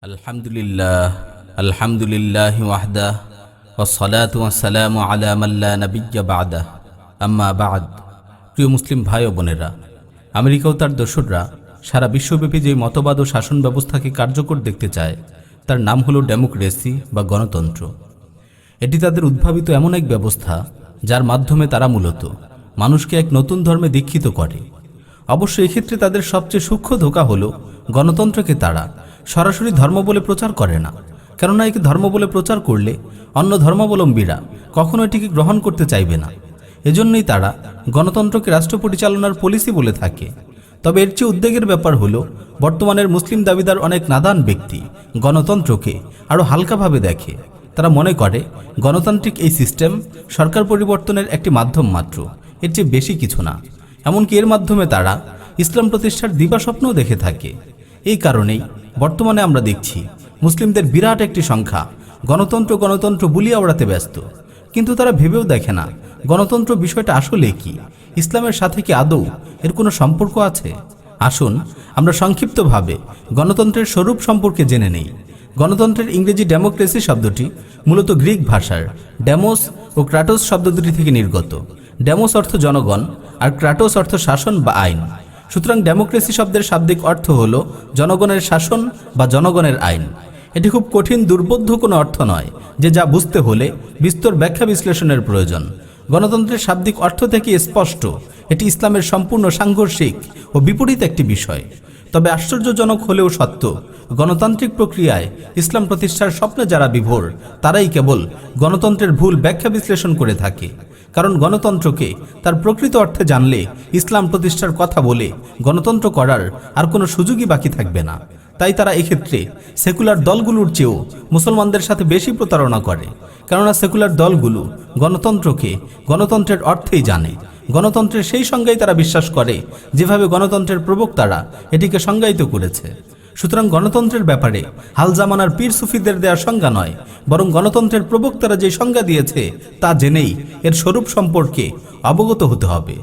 আলহামদুলিল্লাহ আলহামদুলিল্লাহ ওয়াহদাহ ওয়াসসালাতু ওয়াসসালামু আলা মান লা নাবিয়্যা বা'দাহ আম্মা বা'দ। প্রিয় মুসলিম ভাই ও বোনেরা, আমেরিকা ও তার দোসররা সারা বিশ্বব্যাপী যে মতবাদ ও শাসন ব্যবস্থাকে কার্যকর দেখতে চায় তার নাম হলো ডেমোক্রেসি বা গণতন্ত্র। এটি তাদের উদ্ভাবিত এমন এক ব্যবস্থা যার মাধ্যমে তারা মূলত মানুষকে এক নতুন ধর্মে দীক্ষিত করে। অবশ্য এক্ষেত্রে তাদের সবচেয়ে সূক্ষ্ম ধোঁকা হলো গণতন্ত্রকে তারা সরাসরি ধর্ম বলে প্রচার করে না, কেননা একে ধর্ম বলে প্রচার করলে অন্য ধর্মাবলম্বীরা কখনো এটিকে গ্রহণ করতে চাইবে না। এজন্যই তারা গণতন্ত্রকে রাষ্ট্র পরিচালনার পলিসি বলে থাকে। তবে এর চেয়ে উদ্বেগের ব্যাপার হলো বর্তমানের মুসলিম দাবিদার অনেক নাদান ব্যক্তি গণতন্ত্রকে আরও হালকাভাবে দেখে। তারা মনে করে গণতান্ত্রিক এই সিস্টেম সরকার পরিবর্তনের একটি মাধ্যম মাত্র, এর চেয়ে বেশি কিছু না। এমনকি এর মাধ্যমে তারা ইসলাম প্রতিষ্ঠার দিবাস্বপ্নও দেখে থাকে। এই কারণেই বর্তমানে আমরা দেখছি মুসলিমদের বিরাট একটি সংখ্যা গণতন্ত্র গণতন্ত্র বুলিয়ে ওড়াতে ব্যস্ত, কিন্তু তারা ভেবেও দেখে না গণতন্ত্র বিষয়টা আসলে কি, ইসলামের সাথে কি আদৌ এর কোনো সম্পর্ক আছে। আসুন আমরা সংক্ষিপ্তভাবে গণতন্ত্রের স্বরূপ সম্পর্কে জেনে নেই। গণতন্ত্রের ইংরেজি ডেমোক্রেসি শব্দটি মূলত গ্রিক ভাষার ডেমোস ও ক্রাটোস শব্দ দুটি থেকে নির্গত। ডেমোস অর্থ জনগণ আর ক্রাটোস অর্থ শাসন বা আইন। সুতরাং ডেমোক্রেসি শব্দের শাব্দিক অর্থ হলো জনগণের শাসন বা জনগণের আইন। এটি খুব কঠিন দুর্বোধ্য কোনো অর্থ নয় যে যা বুঝতে হলে বিস্তর ব্যাখ্যা বিশ্লেষণের প্রয়োজন। গণতন্ত্রের শাব্দিক অর্থ থেকে স্পষ্ট এটি ইসলামের সম্পূর্ণ সাংঘর্ষিক ও বিপরীত একটি বিষয়। তবে আশ্চর্যজনক হলেও সত্য, গণতান্ত্রিক প্রক্রিয়ায় ইসলাম প্রতিষ্ঠার স্বপ্নে যারা বিভোর তারাই কেবল গণতন্ত্রের ভুল ব্যাখ্যা বিশ্লেষণ করে থাকে। কারণ গণতন্ত্রকে তার প্রকৃত অর্থে জানলে ইসলাম প্রতিষ্ঠার কথা বলে গণতন্ত্র করার আর কোনো সুযোগই বাকি থাকবে না। তাই তারা এক্ষেত্রে সেকুলার দলগুলোর চেয়েও মুসলমানদের সাথে বেশি প্রতারণা করে, কেননা সেকুলার দলগুলো গণতন্ত্রকে গণতন্ত্রের অর্থেই জানে। গণতন্ত্রের সেই সংজ্ঞায় তারা বিশ্বাস করে যেভাবে গণতন্ত্রের প্রবক্তারা এটিকে সংজ্ঞায়িত করেছে। সুতরাং গণতন্ত্রের ব্যাপারে হাল জামানার পীর সুফিদের দেওয়া সংজ্ঞা নয়, বরং গণতন্ত্রের প্রবক্তারা যে সংজ্ঞা দিয়েছে তা জেনেই এর স্বরূপ সম্পর্কে অবগত হতে হবে।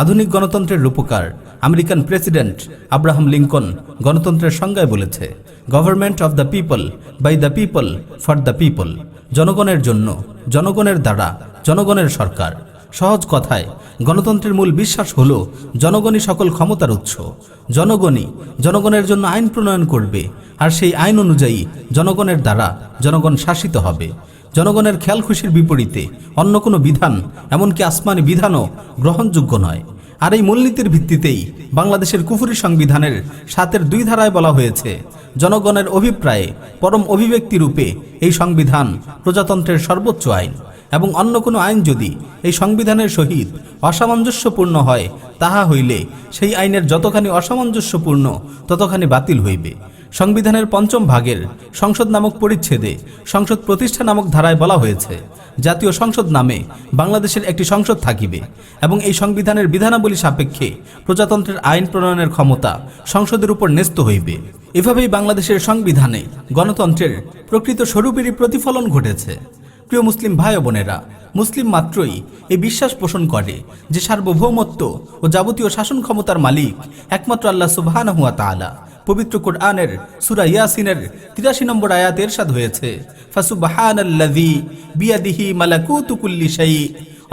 আধুনিক গণতন্ত্রের রূপকার আমেরিকান প্রেসিডেন্ট আব্রাহাম লিঙ্কন গণতন্ত্রের সংজ্ঞায় বলেছে, government of the people, by the people, for the people. জনগণের জন্য, জনগণের দ্বারা, জনগণের সরকার। সহজ কথায় গণতন্ত্রের মূল বিশ্বাস হলো জনগণই সকল ক্ষমতার উৎস। জনগণই জনগণের জন্য আইন প্রণয়ন করবে, আর সেই আইন অনুযায়ী জনগণের দ্বারা জনগণ শাসিত হবে। জনগণের খেয়াল খুশির বিপরীতে অন্য কোনো বিধান, এমনকি আসমানি বিধানও গ্রহণযোগ্য নয়। আর এই মূলনীতির ভিত্তিতেই বাংলাদেশের কুফরি সংবিধানের ৭-এর ২ ধারায় বলা হয়েছে, জনগণের অভিপ্রায়ে পরম অভিব্যক্তি রূপে এই সংবিধান প্রজাতন্ত্রের সর্বোচ্চ আইন, এবং অন্য কোনো আইন যদি এই সংবিধানের সহিত অসামঞ্জস্যপূর্ণ হয় তাহা হইলে সেই আইনের যতখানি অসামঞ্জস্যপূর্ণ ততখানি বাতিল হইবে। সংবিধানের ৫ম ভাগের সংসদ নামক পরিচ্ছেদে সংসদ প্রতিষ্ঠা নামক ধারায় বলা হয়েছে, জাতীয় সংসদ নামে বাংলাদেশের একটি সংসদ থাকিবে এবং এই সংবিধানের বিধানাবলী সাপেক্ষে প্রজাতন্ত্রের আইন প্রণয়নের ক্ষমতা সংসদের উপর ন্যস্ত হইবে। এভাবেই বাংলাদেশের সংবিধানে গণতন্ত্রের প্রকৃত স্বরূপেরই প্রতিফলন ঘটেছে। প্রিয় মুসলিম ভাই ও বোনেরা, মুসলিম মাত্রই এই বিশ্বাস পোষণ করে যে সার্বভৌমত্ব ও যাবতীয় শাসন ক্ষমতার মালিক একমাত্র আল্লাহ সুবহানাহু ওয়া তাআলা। পবিত্র কোরআনের সূরা ইয়াসিনের ৮৩ নম্বর আয়াতে ইরশাদ হয়েছে, ফাসুবহানাল্লাযী বিয়াদিহি মালাকুতু কুল্লি শাই।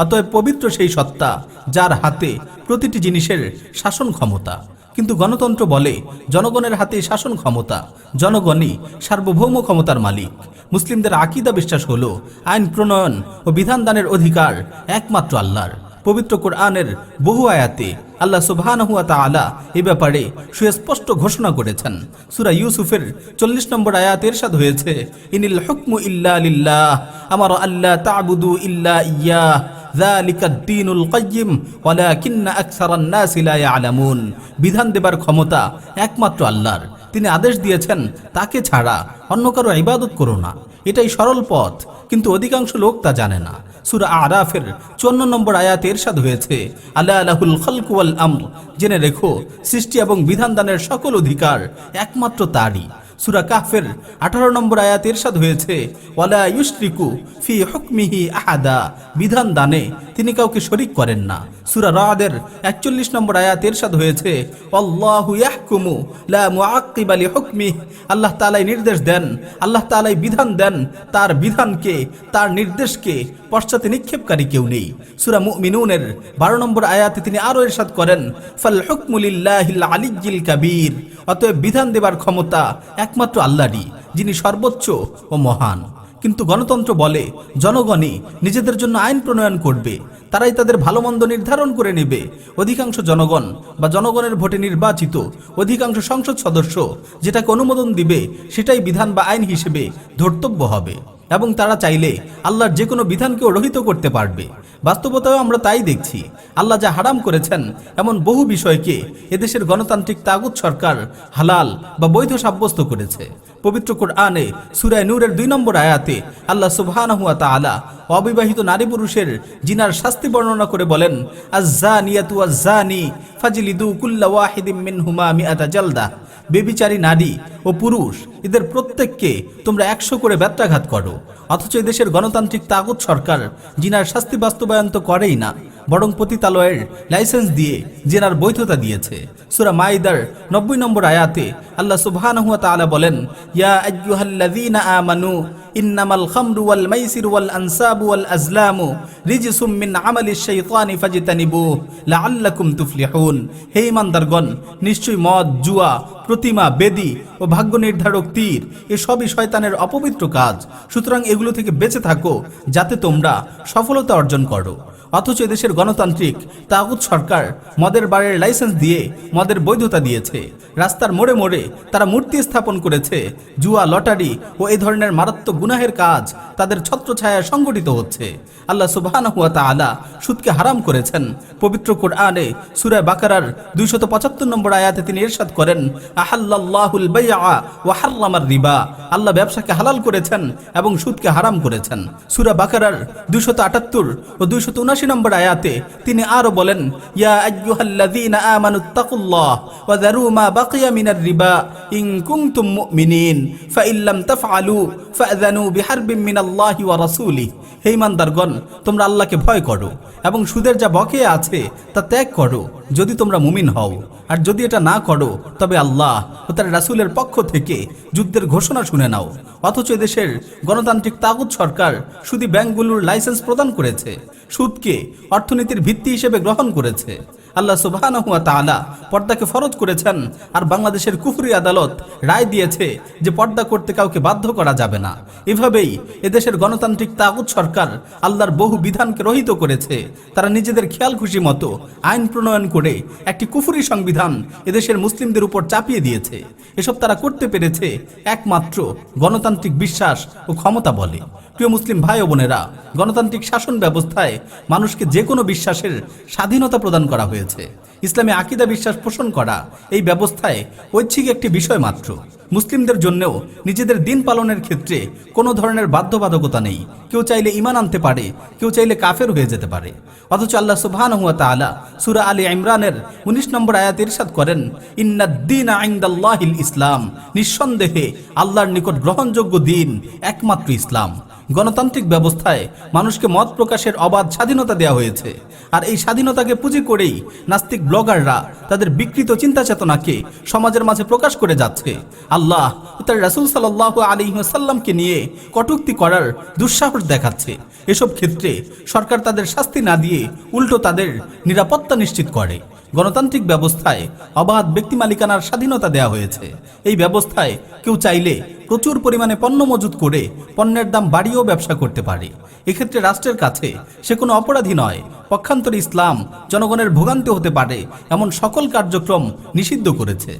অতএব পবিত্র সেই সত্তা যার হাতে প্রতিটি জিনিসের শাসন ক্ষমতা। কিন্তু গণতন্ত্র বলে জনগণের হাতে শাসন ক্ষমতা, জনগণই সার্বভৌম ক্ষমতার মালিক। মুসলিমদের আকীদা বিশ্বাস হলো আইন প্রণয়ন ও বিধান দানের অধিকার একমাত্র আল্লাহর। পবিত্র কোরআনের বহু আয়াতে আল্লাহ সুবহানাহু ওয়া তাআলা এই ব্যাপারে সুস্পষ্ট ঘোষণা করেছেন। সূরা ইউসুফের ৪০ নম্বর আয়াতে ইরশাদ হয়েছে, ইনিল হুকমু ইল্লা লিল্লাহ আমারা আল্লা তা'বুদু ইল্লা ইয়্যাহ যালিকাদ দীনুল কাইয়্যিম ওয়ালাকিন্না আকসারান নাসি লা ইয়ালামুন। বিধান দেবার ক্ষমতা একমাত্র আল্লাহর। তিনি আদেশ দিয়েছেন তাকে ছাড়া অন্য কারো ইবাদত করো না। এটাই সরল পথ, কিন্তু অধিকাংশ লোক তা জানে না। সূরা আরাফের ৫৪ নম্বর আয়াতে ইরশাদ হয়েছে, আলা লাহুল খালকু ওয়াল আমর। জেনে রেখো সৃষ্টি এবং বিধান দানের সকল অধিকার একমাত্র তারই। সূরা কাহফের 18 নম্বর আয়াতে ইরশাদ হয়েছে ওয়ালা ইউশরিকু ফি হুকমিহি আহাদা, বিধান দানে তিনি কাউকে শরীক করেন না। সূরা রাদের 41 নম্বর আয়াতে ইরশাদ হয়েছে আল্লাহু ইয়াহকুমু লা মুআক্কিবা লিহুকমিহি, আল্লাহ তাআলাই নির্দেশ দেন, আল্লাহ তাআলাই বিধান দেন, তার বিধানকে তার নির্দেশকে পশ্চাতে নিক্ষেপকারী কেউ নেই। সূরা মুমিনুনের 12 নম্বর আয়াতে তিনি আরো ইরশাদ করেন ফাল হুকমু লিল্লাহিল আলিয়্যিল কাবীর, অতএব বিধান দেবার ক্ষমতা একমাত্র আল্লাহরই, যিনি সর্বোচ্চ ও মহান। কিন্তু গণতন্ত্র বলে জনগণই নিজেদের জন্য আইন প্রণয়ন করবে, তারাই তাদের ভালো মন্দ নির্ধারণ করে নেবে। অধিকাংশ জনগণ বা জনগণের ভোটে নির্বাচিত অধিকাংশ সংসদ সদস্য যেটাকে অনুমোদন দিবে সেটাই বিধান বা আইন হিসেবে ধর্তব্য হবে, এবং তারা চাইলে আল্লাহর যে কোনো বিধানকেও রহিত করতে পারবে। বাস্তবতায়ও আমরা তাই দেখছি। আল্লাহ যা হারাম করেছেন এমন বহু বিষয়কে এদেশের গণতান্ত্রিক তাগুত সরকার হালাল বা বৈধ সাব্যস্ত করেছে। পবিত্র কোরআনে সূরা নূরের 2 নম্বর আয়াতে আল্লাহ সুবহানাহু ওয়া তাআলা অবিবাহিত নারী পুরুষের জিনার শাস্তি বর্ণনা করে বলেন আয-যানিয়াতু ওয়াজ-যানি ফাজলিদু কুল্লা ওয়াহিদিম মিনহুমা মিআতা জালদা, বেবিচারী নারী ও পুরুষ এদের প্রত্যেককে তোমরা 100 করে বেত্রাঘাত করো। অথচ এদেশের গণতান্ত্রিক তাগুত সরকার জিনার শাস্তি বাস্তবায়ন তো করেই না, বরং পতিতালয়ের লাইসেন্স দিয়ে জেনার বৈধতা দিয়েছে। সূরা মাইদার 90 নম্বর আয়াতে আল্লাহ সুবহানাহু ওয়া তাআলা বলেন ইয়া আইয়ুহাল্লাযীনা আমানু ইন্নামাল খামরু ওয়াল মাইসিরু ওয়াল আনসাবু ওয়াল আজলামু রিজসুম মিন আমালিশ শাইতানি ফাজতানিবুহু লাআল্লাকুম তুফলিহুন, হে ঈমানদারগণ, নিশ্চয়ই মদ, জুয়া, প্রতিমা, বেদী ও ভাগ্য নির্ধারক তীর এসবই শয়তানের অপবিত্র কাজ, সুতরাং এগুলো থেকে বেঁচে থাকো যাতে তোমরা সফলতা অর্জন করো। অথচ এদেশের গণতান্ত্রিক তাগুত সরকার মদের বারের লাইসেন্স দিয়ে মদের বৈধতা দিয়েছে। রাস্তার মোড়ে মোড়ে তারা মূর্তি স্থাপন করেছে। জুয়া, লটারি ও এই ধরনের মারাত্মক গুনাহের কাজ তাদের ছত্রছায়ায় সংগঠিত হচ্ছে। আল্লাহ সুবহানাহু ওয়া তাআলা সুদকে হারাম করেছেন। পবিত্র কোরআনে সূরা বাকারার 275 নম্বর আয়াতে তিনি ইরশাদ করেন আহাল্লাল্লাহুল বাইআ ওয়া হাররামার রিবা, আল্লাহ ব্যবসাকে হালাল করেছেন এবং সুদকে হারাম করেছেন। সূরা বাকারার 278 ও 279 নম্বর আয়াতে তিনি আরো বলেন ইয়া আইয়ুহাল্লাযীনা আমানুত্তাকুল্লাহ ওয়া যারু মা বাকিয়া মিনার রিবা ইন কুনতুম মুমিনিন ফাইল্লাম তাফআলু ফাযানু বিহারবিন মিনাল্লাহি ওয়া রাসূলিহি, হে ঈমানদারগণ, তোমরা আল্লাহকে ভয় করো এবং সুদের যা বকেয়া আছে তা ত্যাগ করো যদি তোমরা মুমিন হও, আর যদি এটা না করো তবে আল্লাহ ও তার রাসূলের পক্ষ থেকে যুদ্ধের ঘোষণা শুনে নাও। অথচ দেশের গণতান্ত্রিক তাগুত সরকার শুধু ব্যাংকগুলোর লাইসেন্স প্রদান করেছে, সুদকে অর্থনীতির ভিত্তি হিসেবে গ্রহণ করেছে। আল্লাহ সুবহানাহু ওয়া তাআলা পর্দাকে ফরজ করেছেন, আর বাংলাদেশের কুফরি আদালত রায় দিয়েছে যে পর্দা করতে কাউকে বাধ্য করা যাবে না। এভাবেই এদেশের গণতান্ত্রিক তাগুত সরকার আল্লাহর বহু বিধানকে রহিত করেছে। তারা নিজেদের খেয়াল খুশি মতো আইন প্রণয়ন করে একটি কুফরি সংবিধান এদেশের মুসলিমদের উপর চাপিয়ে দিয়েছে। এসব তারা করতে পেরেছে একমাত্র গণতান্ত্রিক বিশ্বাস ও ক্ষমতা বলে। প্রিয় মুসলিম ভাই ও বোনেরা, গণতান্ত্রিক শাসন ব্যবস্থায় মানুষকে যে কোনো বিশ্বাসের স্বাধীনতা প্রদান করা হয়েছে। ইসলামে আকীদা বিশ্বাস পোষণ করা এই ব্যবস্থায় ঐচ্ছিক একটি বিষয় মাত্র। মুসলিমদের জন্যও নিজেদের দিন পালনের ক্ষেত্রে কোনো ধরনের বাধ্যবাধকতা নেই। কেউ চাইলে ঈমান আনতে পারে, কেউ চাইলে কাফের হয়ে যেতে পারে। অথচ আল্লাহ সুবহানাহু ওয়া তাআলা সূরা আলী ইমরানের 19 নম্বর আয়াতে ইরশাদ করেন ইন্নাদ-দীনা ইনদাল্লাহিল ইসলাম, নিঃসন্দেহে আল্লাহর নিকট গ্রহণযোগ্য দিন একমাত্র ইসলাম। গণতান্ত্রিক ব্যবস্থায় মানুষকে মত প্রকাশের অবাধ স্বাধীনতা দেওয়া হয়েছে, আর এই স্বাধীনতাকে পুঁজি করেই নাস্তিক ব্লগাররা তাদের বিকৃত চিন্তা চেতনাকে সমাজের মাঝে প্রকাশ করে যাচ্ছে। আল্লাহ ও তার রাসূল সাল্লাল্লাহু আলাইহি ওয়াসাল্লামকে নিয়ে কটূক্তি করার দুঃসাহস দেখাচ্ছে। এসব ক্ষেত্রে সরকার তাদের শাস্তি না দিয়ে উল্টো তাদের নিরাপত্তা নিশ্চিত করে। গণতান্ত্রিক ব্যবস্থায় অবাধ ব্যক্তি মালিকানার স্বাধীনতা দেওয়া হয়েছে। এই ব্যবস্থায় কেউ চাইলে প্রচুর পরিমাণে পণ্য মজুত করে পণ্যের দাম বাড়িয়েও ব্যবসা করতে পারে। এক্ষেত্রে রাষ্ট্রের কাছে সে কোনো অপরাধী নয়। পক্ষান্তরে ইসলাম জনগণের ভোগান্তি হতে পারে এমন সকল কার্যক্রম নিষিদ্ধ করেছে।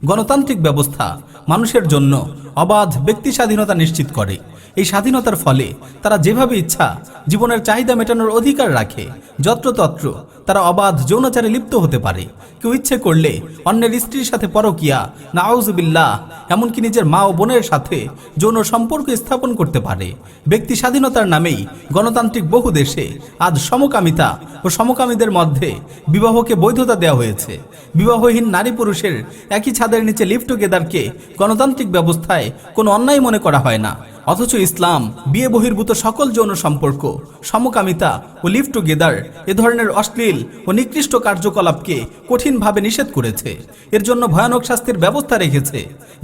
গণতান্ত্রিক ব্যবস্থা মানুষের জন্য অবাধ ব্যক্তি স্বাধীনতা নিশ্চিত করে। এই স্বাধীনতার ফলে তারা যেভাবে ইচ্ছা জীবনের চাহিদা মেটানোর অধিকার রাখে। যত্রতত্র তারা অবাধ যৌনাচারে লিপ্ত হতে পারে। কেউ ইচ্ছে করলে অন্যের স্ত্রীর সাথে পরকিয়া, নাউজুবিল্লাহ, এমনকি নিজের মা ও বোনের সাথে যৌন সম্পর্ক স্থাপন করতে পারে। ব্যক্তি স্বাধীনতার নামেই গণতান্ত্রিক বহু দেশে আজ সমকামিতা ও সমকামীদের মধ্যে বিবাহকে বৈধতা দেওয়া হয়েছে। বিবাহহীন নারী পুরুষের একই ছাদের নিচে লিভ টুগেদারকে গণতান্ত্রিক ব্যবস্থায় কোনো অন্যায় মনে করা হয় না। অথচ ইসলাম বিয়ে বহির্ভূত সকল যৌন সম্পর্ক, সমকামিতা ও লিভ টুগেদার এ ধরনের অশ্লীল ও নিকৃষ্ট কার্যকলাপকে কঠিনভাবে নিষেধ করেছে। এর জন্য ভয়ানক শাস্তির ব্যবস্থা রেখেছে।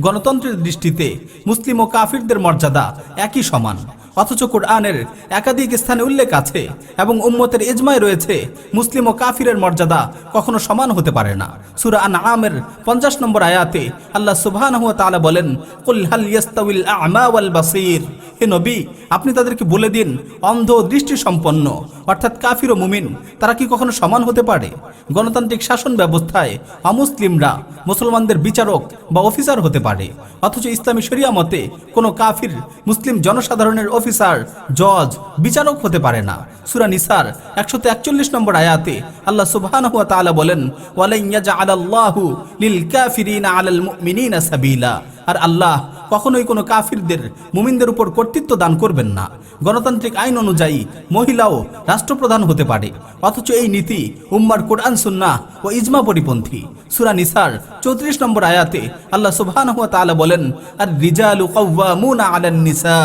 গণতন্ত্রের দৃষ্টিতে মুসলিম ও কাফিরদের মর্যাদা একই সমান। অথচ কোরআনের একাধিক স্থানে উল্লেখ আছে এবং উম্মতের ইজমায় রয়েছে মুসলিম ও কাফিরের মর্যাদা কখনো সমান হতে পারে না। সূরা আনআমের 50 নম্বর আয়াতে আল্লাহ সুবহানাহু ওয়া তাআলা বলেন, কুল হাল ইয়াস্তাউিল আ'মা ওয়াল বাসীর, হে নবী আপনি তাদেরকে বলে দিন, অন্ধ দৃষ্টি সম্পন্ন অর্থাৎ কাফির ও মুমিন তারা কি কখনো সমান হতে পারে? গণতান্ত্রিক শাসন ব্যবস্থায় অমুসলিমরা মুসলমানদের বিচারক বা অফিসার হতে পারে, অথচ ইসলামী শরিয়া মতে কোনো কাফির মুসলিম জনসাধারণের অফিসার, জজ, বিচারক হতে পারে না। সূরা নিসার 141 নম্বর আয়াতে আল্লাহ সুবহানাহু ওয়া তাআলা বলেন, ওয়ালাই ইয়াজআলাল্লাহু লিল কাফিরিনা আলাল মুমিনিনা সাবিলা, আর আল্লাহ কখনোই কোনো কাফিরদের মুমিনদের উপর কর্তৃত্ব দান করবেন না। গণতান্ত্রিক আইন অনুযায়ী মহিলাও রাষ্ট্রপ্রধান হতে পারে, অথচ এই নীতি উম্মার কোরআন সুন্নাহ ও ইজমা পরিপন্থী। সূরা নিসার 34 নম্বর আয়াতে আল্লাহ সুবহানাহু ওয়া তাআলা বলেন, আর রিজালু কাওয়ামুনা আলান নিসা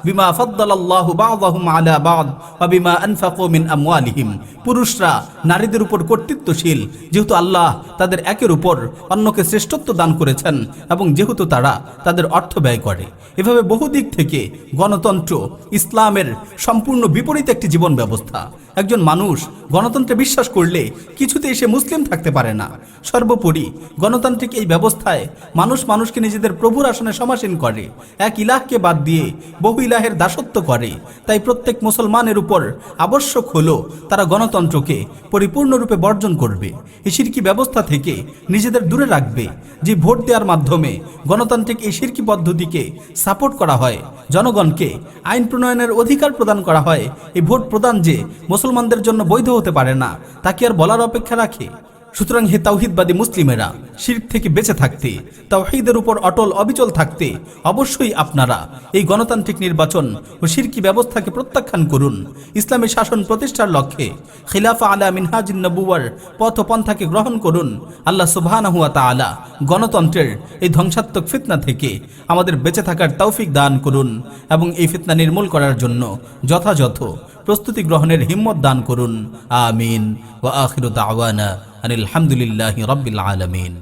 বিমা ফাদ্দালাল্লাহু বা'দাহুম আলা বা'দ ওয়া বিমা আনফাকু মিন আমওয়ালিহিম, পুরুষরা নারীদের উপর কর্তৃত্বশীল যেহেতু আল্লাহ তাদের একের উপর অন্যকে শ্রেষ্ঠত্ব দান করেছেন এবং যেহেতু তারা তাদের অর্থ ব্যয় করে। এভাবে বহু দিক থেকে গণতন্ত্র ইসলামের সম্পূর্ণ বিপরীত একটি জীবন ব্যবস্থা। একজন মানুষ গণতন্ত্রে বিশ্বাস করলে কিছুতেই সে মুসলিম থাকতে পারে না। সর্বোপরি গণতান্ত্রিক এই ব্যবস্থায় মানুষ মানুষকে নিজেদের প্রভুর আসনে সমাসীন করে, এক ইলাহকে বাদ দিয়ে বহু ইলাহের দাসত্ব করে। তাই প্রত্যেক মুসলমানের উপর আবশ্যক হলো তারা গণতন্ত্রকে পরিপূর্ণরূপে বর্জন করবে, এই শিরকি ব্যবস্থা থেকে নিজেদের দূরে রাখবে। যে ভোট দেওয়ার মাধ্যমে গণতান্ত্রিক এই শিরকি পদ্ধতিকে সাপোর্ট করা হয়, জনগণকে আইন প্রণয়নের অধিকার প্রদান করা হয়, এই ভোট প্রদান যে মুসলমানদের জন্য বৈধ হতে পারে না তা কি আর বলার অপেক্ষা রাখে? সুতরাং হে তাওহীদবাদী মুসলিমেরা, শিরক থেকে বেঁচে থাকতে, তাওহীদের উপর অটল অবিচল থাকতে অবশ্যই আপনারা এই গণতান্ত্রিক নির্বাচন ও শিরকি ব্যবস্থাকে প্রত্যাখ্যান করুন। ইসলামী শাসন প্রতিষ্ঠার লক্ষ্যে খিলাফা আলা মিনহাজিন নবুওয়ার পথ পন্থাকে গ্রহণ করুন। আল্লাহ সুবহানাহু ওয়া তাআলা গণতন্ত্রের এই ধ্বংসাত্মক ফিতনা থেকে আমাদের বেঁচে থাকার তৌফিক দান করুন এবং এই ফিতনা নির্মূল করার জন্য যথাযথ প্রস্তুতি গ্রহণের হিম্মত দান করুন। আমিন। ওয়া আখিরু দাওয়ানা আনিল হামদুলিল্লাহি রাব্বিল আলামিন।